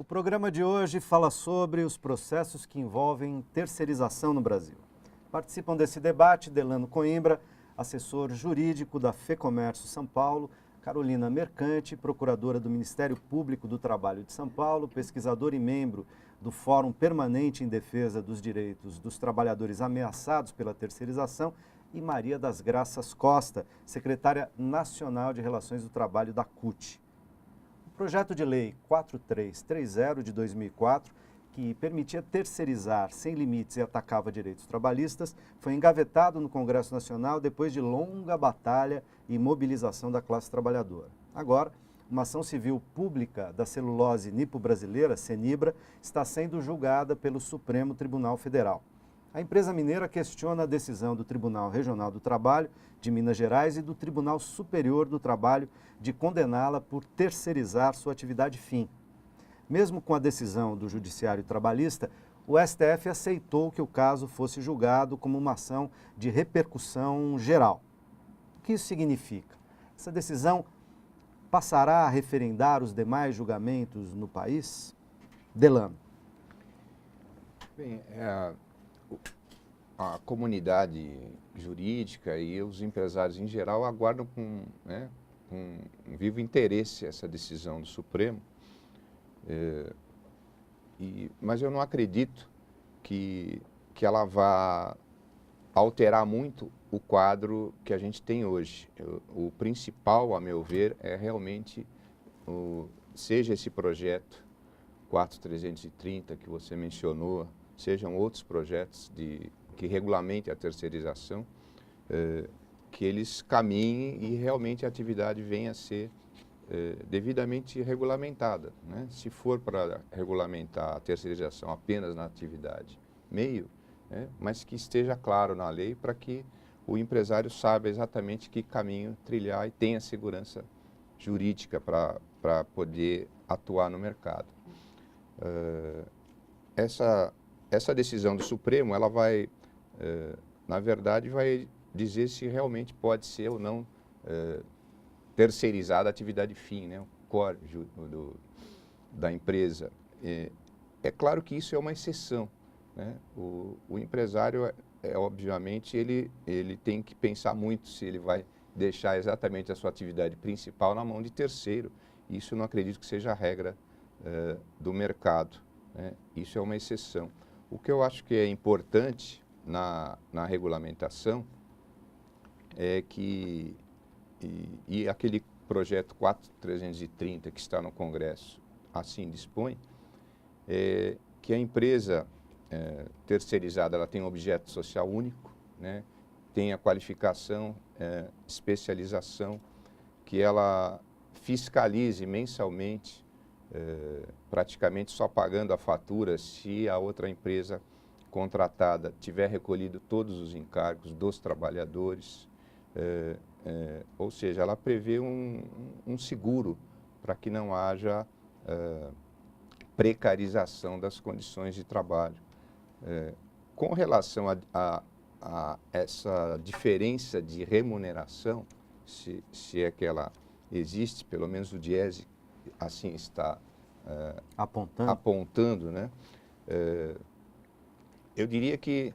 O programa de hoje fala sobre os processos que envolvem terceirização no Brasil. Participam desse debate Delano Coimbra, assessor jurídico da FEComércio São Paulo, Carolina Mercante, procuradora do Ministério Público do Trabalho de São Paulo, pesquisador e membro do Fórum Permanente em Defesa dos Direitos dos Trabalhadores Ameaçados pela Terceirização, e Maria das Graças Costa, secretária nacional de Relações do Trabalho da CUT. O projeto de lei 4330 de 2004, que permitia terceirizar sem limites e atacava direitos trabalhistas, foi engavetado no Congresso Nacional depois de longa batalha e mobilização da classe trabalhadora. Agora, uma ação civil pública da celulose nipo-brasileira, Cenibra, está sendo julgada pelo Supremo Tribunal Federal. A empresa mineira questiona a decisão do Tribunal Regional do Trabalho de Minas Gerais e do Tribunal Superior do Trabalho de condená-la por terceirizar sua atividade fim. Mesmo com a decisão do Judiciário Trabalhista, o STF aceitou que o caso fosse julgado como uma ação de repercussão geral. O que isso significa? Essa decisão passará a referendar os demais julgamentos no país? Delano. Bem, a comunidade jurídica e os empresários em geral aguardam com um vivo interesse essa decisão do Supremo, mas eu não acredito que ela vá alterar muito o quadro que a gente tem hoje. O principal, a meu ver, é realmente, seja esse projeto 4330 que você mencionou, sejam outros projetos que regulamentem a terceirização, que eles caminhem e realmente a atividade venha a ser devidamente regulamentada, né? Se for para regulamentar a terceirização apenas na atividade meio, mas que esteja claro na lei para que o empresário saiba exatamente que caminho trilhar e tenha segurança jurídica para poder atuar no mercado. Essa decisão do Supremo, ela vai, na verdade, vai dizer se realmente pode ser ou não terceirizada a atividade fim, né? O core da empresa. É claro que isso é uma exceção, né? O empresário, obviamente, ele tem que pensar muito se ele vai deixar exatamente a sua atividade principal na mão de terceiro. Isso eu não acredito que seja a regra do mercado, né? Isso é uma exceção. O que eu acho que é importante na regulamentação é que, e aquele projeto 4330 que está no Congresso assim dispõe, que a empresa terceirizada ela tem um objeto social único, né? Tem a qualificação, especialização, que ela fiscalize mensalmente, praticamente só pagando a fatura se a outra empresa contratada tiver recolhido todos os encargos dos trabalhadores, ou seja, ela prevê um seguro para que não haja precarização das condições de trabalho. Com relação a essa diferença de remuneração, se é que ela existe, pelo menos o Diese assim está apontando, né? Eu diria que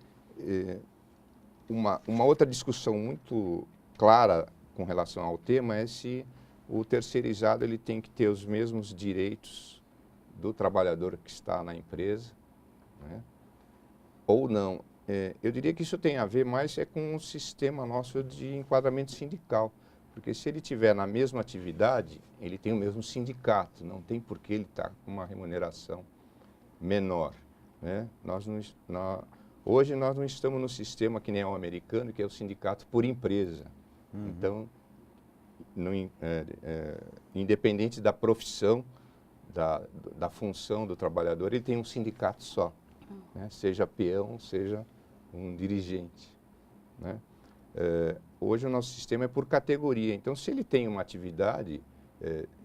uma outra discussão muito clara com relação ao tema é se o terceirizado ele tem que ter os mesmos direitos do trabalhador que está na empresa, né? Ou não. Eu diria que isso tem a ver mais com o sistema nosso de enquadramento sindical. Porque se ele tiver na mesma atividade, ele tem o mesmo sindicato, não tem por que ele estar com uma remuneração menor, né? Hoje nós não estamos no sistema que nem o americano, que é o sindicato por empresa. Então, independente da profissão, da função do trabalhador, ele tem um sindicato só, né? Seja peão, seja um dirigente, né? Hoje o nosso sistema é por categoria, então se ele tem uma atividade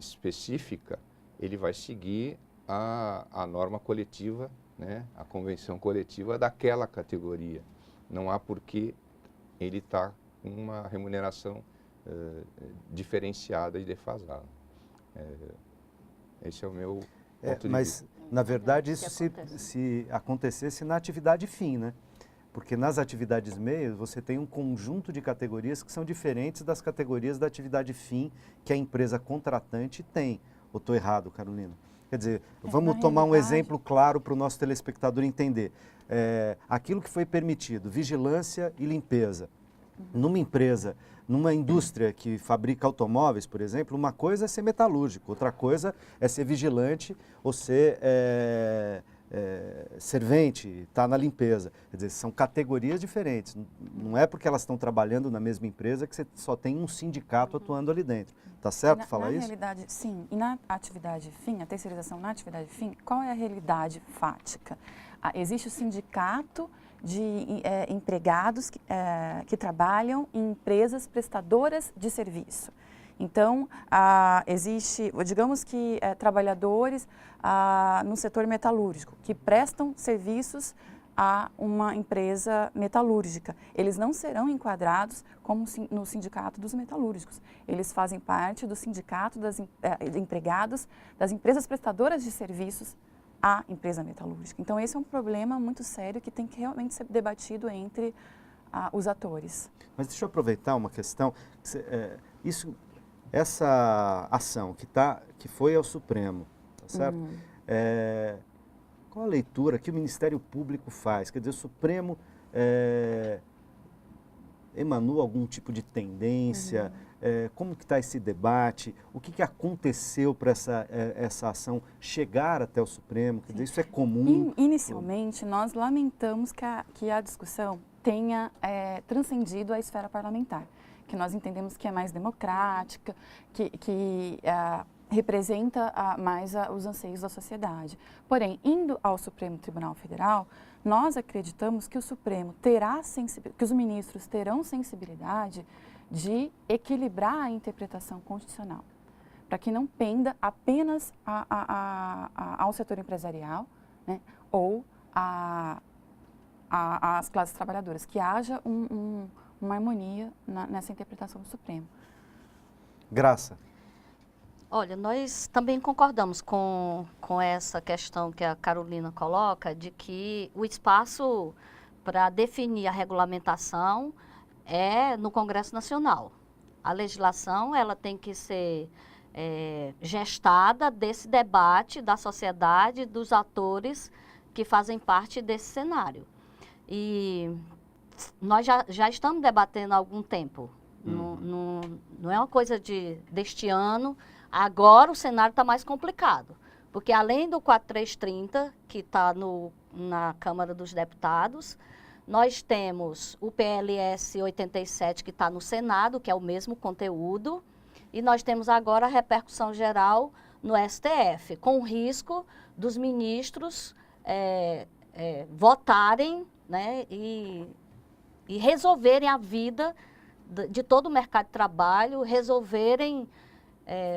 específica, ele vai seguir a norma coletiva, né? A convenção coletiva daquela categoria. Não há por que ele estar com uma remuneração diferenciada e defasada. Esse é o meu ponto de Mas, vista. na verdade, Que isso acontece. se acontecesse na atividade fim, né? Porque nas atividades meio, você tem um conjunto de categorias que são diferentes das categorias da atividade fim que a empresa contratante tem. Ou estou errado, Carolina? Quer dizer, vamos na tomar um realidade- exemplo claro para o nosso telespectador entender. Aquilo que foi permitido, vigilância e limpeza. Numa empresa, numa indústria que fabrica automóveis, por exemplo, uma coisa é ser metalúrgico, outra coisa é ser vigilante ou ser servente, estar na limpeza. Quer dizer, são categorias diferentes. Não é porque elas estão trabalhando na mesma empresa que você só tem um sindicato atuando ali dentro. Tá certo falar isso? Na realidade, sim. E na atividade fim, a terceirização na atividade fim, qual é a realidade fática? Existe o sindicato de empregados que trabalham em empresas prestadoras de serviço. Então, existe, digamos que trabalhadores no setor metalúrgico que prestam serviços a uma empresa metalúrgica. Eles não serão enquadrados como no sindicato dos metalúrgicos. Eles fazem parte do sindicato de empregados das empresas prestadoras de serviços à empresa metalúrgica. Então, esse é um problema muito sério que tem que realmente ser debatido entre os atores. Mas deixa eu aproveitar uma questão. Essa ação que foi ao Supremo, tá certo? Qual a leitura que o Ministério Público faz? Quer dizer, o Supremo emanou algum tipo de tendência? Como que está esse debate? O que aconteceu para essa ação chegar até o Supremo? Quer dizer, isso é comum? Inicialmente, nós lamentamos que a discussão tenha transcendido a esfera parlamentar, que nós entendemos que é mais democrática, que representa mais os anseios da sociedade. Porém, indo ao Supremo Tribunal Federal, nós acreditamos que o Supremo que os ministros terão sensibilidade de equilibrar a interpretação constitucional, para que não penda apenas ao setor empresarial, né, ou às classes trabalhadoras, que haja uma harmonia nessa interpretação do Supremo. Graça. Olha, nós também concordamos com essa questão que a Carolina coloca, de que o espaço para definir a regulamentação é no Congresso Nacional. A legislação ela tem que ser gestada desse debate da sociedade, dos atores que fazem parte desse cenário. E nós já estamos debatendo há algum tempo. Não é uma coisa deste ano. Agora o cenário está mais complicado, porque além do 4330, que está na Câmara dos Deputados, nós temos o PLS 87, que está no Senado, que é o mesmo conteúdo, e nós temos agora a repercussão geral no STF, com o risco dos ministros votarem, né, e resolverem a vida de todo o mercado de trabalho, resolverem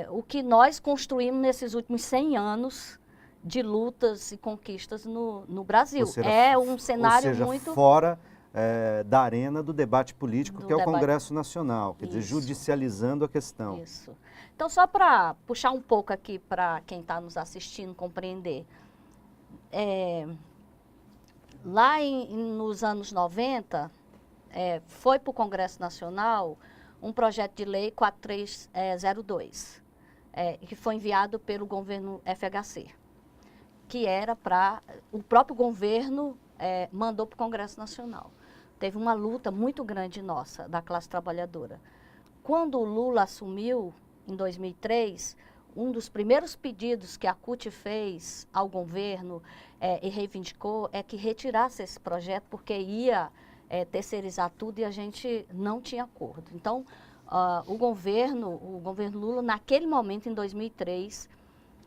o que nós construímos nesses últimos 100 anos de lutas e conquistas no Brasil. É um cenário muito... fora da arena do debate político, que é o debate. Congresso Nacional, quer dizer, judicializando a questão. Isso. Então, só para puxar um pouco aqui para quem está nos assistindo compreender, lá nos anos 90, foi para o Congresso Nacional um projeto de lei 4302, que foi enviado pelo governo FHC, que era para... O próprio governo mandou para o Congresso Nacional. Teve uma luta muito grande nossa, da classe trabalhadora. Quando o Lula assumiu, em 2003, um dos primeiros pedidos que a CUT fez ao governo e reivindicou é que retirasse esse projeto, porque ia terceirizar tudo e a gente não tinha acordo. Então, o governo Lula, naquele momento, em 2003,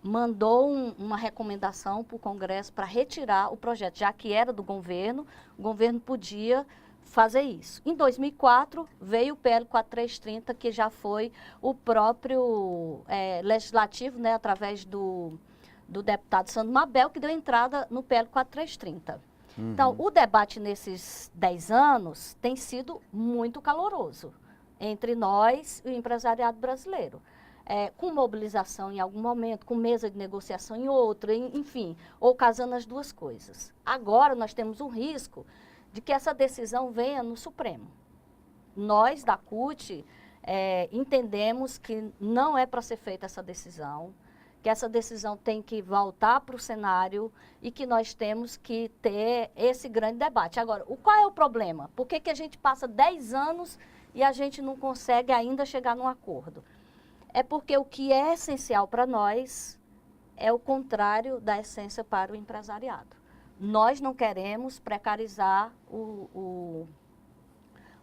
mandou uma recomendação para o Congresso para retirar o projeto, já que era do governo, o governo podia fazer isso. Em 2004, veio o PL 4330, que já foi o próprio legislativo, né, através do deputado Sandro Mabel, que deu entrada no PL 4330. Então, o debate nesses 10 anos tem sido muito caloroso entre nós e o empresariado brasileiro. com mobilização em algum momento, com mesa de negociação em outro, enfim, ou casando as duas coisas. Agora nós temos um risco de que essa decisão venha no Supremo. Nós, da CUT, entendemos que não é para ser feita essa decisão, que essa decisão tem que voltar para o cenário e que nós temos que ter esse grande debate. Agora, qual é o problema? Por que a gente passa 10 anos e a gente não consegue ainda chegar num acordo? É porque o que é essencial para nós é o contrário da essência para o empresariado. Nós não queremos precarizar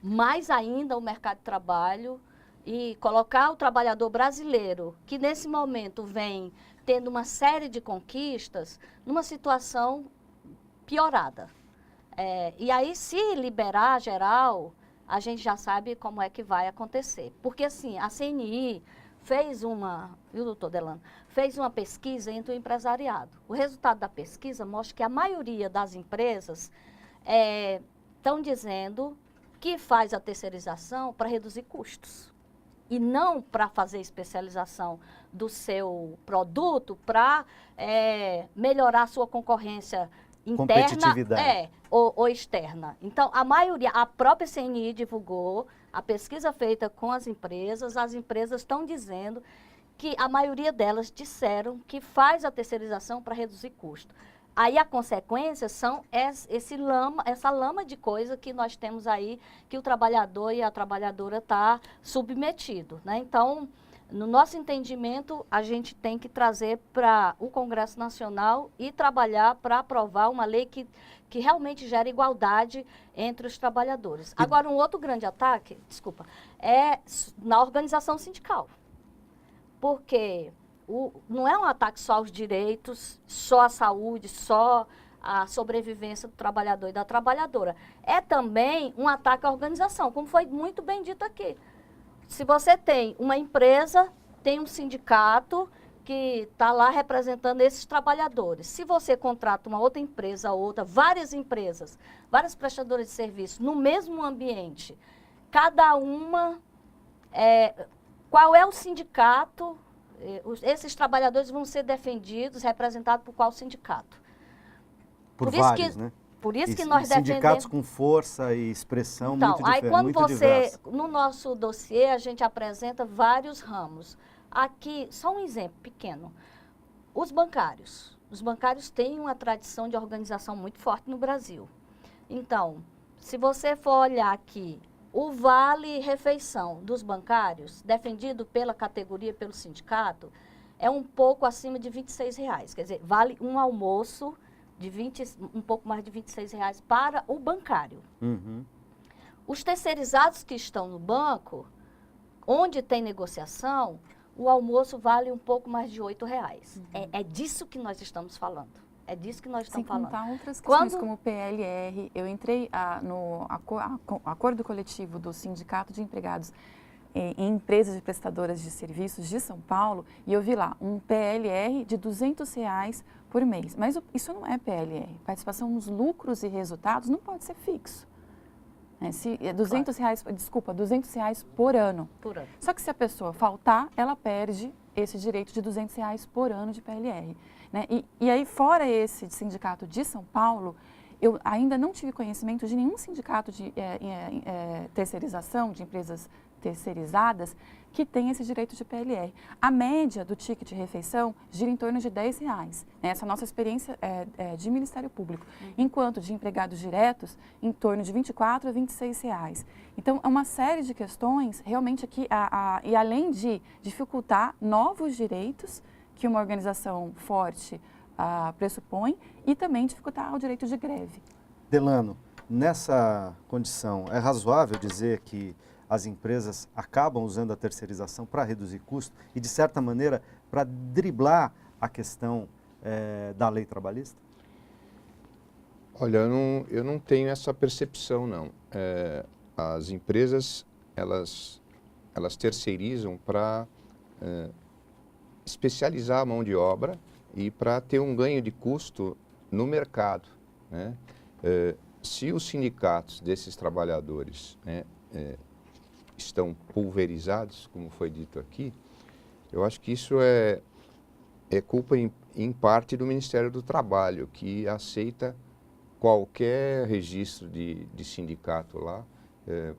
mais ainda o mercado de trabalho e colocar o trabalhador brasileiro, que nesse momento vem tendo uma série de conquistas, numa situação piorada. E aí, se liberar geral, a gente já sabe como é que vai acontecer. Porque, assim, a CNI fez viu, doutor Delano, fez uma pesquisa entre o empresariado. O resultado da pesquisa mostra que a maioria das empresas estão dizendo que faz a terceirização para reduzir custos e não para fazer especialização do seu produto para melhorar a sua conconcorrência interna ou externa. Então, a maioria, a própria CNI divulgou, a pesquisa feita com as empresas estão dizendo que a maioria delas disseram que faz a terceirização para reduzir custo. Aí a consequência são essa lama de coisa que nós temos aí, que o trabalhador e a trabalhadora está submetido, né? Então, no nosso entendimento, a gente tem que trazer para o Congresso Nacional e trabalhar para aprovar uma lei que realmente gera igualdade entre os trabalhadores. Agora, um outro grande ataque, é na organização sindical. Porque não é um ataque só aos direitos, só à saúde, só à sobrevivência do trabalhador e da trabalhadora. É também um ataque à organização, como foi muito bem dito aqui. Se você tem uma empresa, tem um sindicato que está lá representando esses trabalhadores. Se você contrata uma outra empresa, várias empresas, várias prestadoras de serviço no mesmo ambiente, cada uma, qual é o sindicato? Esses trabalhadores vão ser defendidos, representados por qual sindicato? Por vários, né? Por isso que nós defendemos... Sindicatos com força e expressão muito diferente. Aí quando no nosso dossiê, a gente apresenta vários ramos. Aqui, só um exemplo pequeno. Os bancários. Os bancários têm uma tradição de organização muito forte no Brasil. Então, se você for olhar aqui, o vale-refeição dos bancários, defendido pela categoria, pelo sindicato, é um pouco acima de R$26. Quer dizer, vale um almoço de um pouco mais de R$26 para o bancário. Uhum. Os terceirizados que estão no banco, onde tem negociação, o almoço vale um pouco mais de R$8. Uhum. É disso que nós estamos falando. É disso que nós estamos falando. Sem contar outras questões, como o PLR. Eu entrei no acordo coletivo do Sindicato de Empregados em Empresas de Prestadoras de Serviços de São Paulo e eu vi lá um PLR de R$200 por mês. Mas isso não é PLR. Participação nos lucros e resultados não pode ser fixo. Se é R$200 por ano. Só que se a pessoa faltar, ela perde esse direito de R$200 por ano de PLR. Né? E aí, fora esse sindicato de São Paulo, eu ainda não tive conhecimento de nenhum sindicato de terceirização, de empresas terceirizadas, que tem esse direito de PLR. A média do ticket de refeição gira em torno de R$10. Né? Essa é a nossa experiência de Ministério Público. Enquanto de empregados diretos, em torno de R$24 a R$26. Então, é uma série de questões, realmente aqui, e além de dificultar novos direitos que uma organização forte pressupõe, e também dificultar o direito de greve. Delano, nessa condição, é razoável dizer que as empresas acabam usando a terceirização para reduzir custo e, de certa maneira, para driblar a questão da lei trabalhista? Olha, eu não tenho essa percepção, não. As empresas, elas terceirizam para especializar a mão de obra e para ter um ganho de custo no mercado, né? Se os sindicatos desses trabalhadores, né, estão pulverizados, como foi dito aqui, Eu acho que isso é culpa, em parte, do Ministério do Trabalho, que aceita qualquer registro de sindicato lá.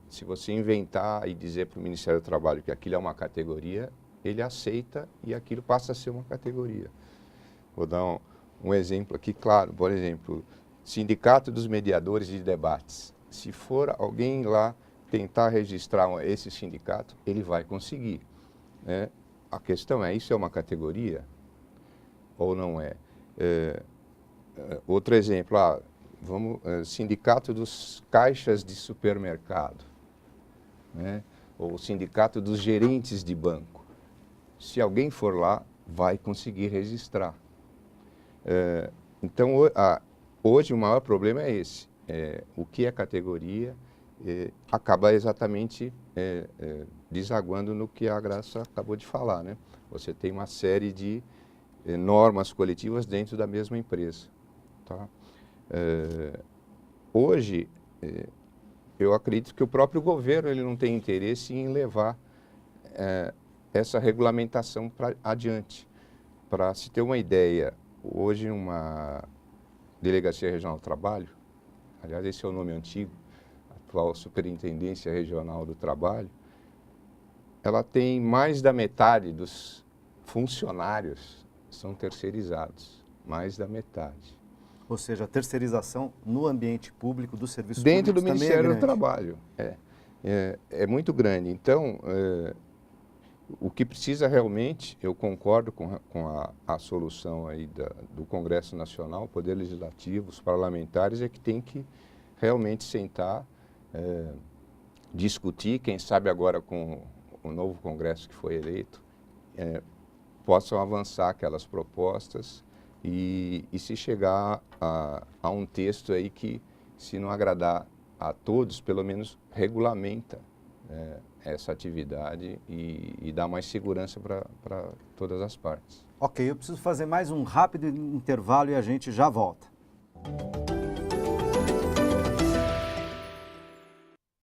Se você inventar e dizer para o Ministério do Trabalho que aquilo é uma categoria, ele aceita e aquilo passa a ser uma categoria. Vou dar um exemplo aqui, claro. Por exemplo, Sindicato dos Mediadores de Debates. Se for alguém lá tentar registrar esse sindicato, ele vai conseguir, né? A questão é, isso é uma categoria ou não é? Outro exemplo, Sindicato dos Caixas de Supermercado, né? Ou Sindicato dos Gerentes de Banco. Se alguém for lá, vai conseguir registrar. Então, hoje o maior problema é esse. O que é categoria acaba exatamente desaguando no que a Graça acabou de falar, né? Você tem uma série de normas coletivas dentro da mesma empresa, tá? Hoje, eu acredito que o próprio governo ele não tem interesse em levar essa regulamentação adiante. Para se ter uma ideia, hoje uma Delegacia Regional do Trabalho, aliás, esse é o nome antigo, atual Superintendência Regional do Trabalho, ela tem mais da metade dos funcionários são terceirizados, mais da metade. Ou seja, a terceirização no ambiente público, do serviço Dentro público do Ministério do também é grande. Trabalho. É muito grande. Então, o que precisa realmente, eu concordo com a solução aí do Congresso Nacional, o Poder Legislativo, os parlamentares, é que tem que realmente sentar, discutir, quem sabe agora com o novo Congresso que foi eleito, possam avançar aquelas propostas e se chegar a um texto aí que, se não agradar a todos, pelo menos regulamenta essa atividade e dá mais segurança para todas as partes. Ok, eu preciso fazer mais um rápido intervalo e a gente já volta.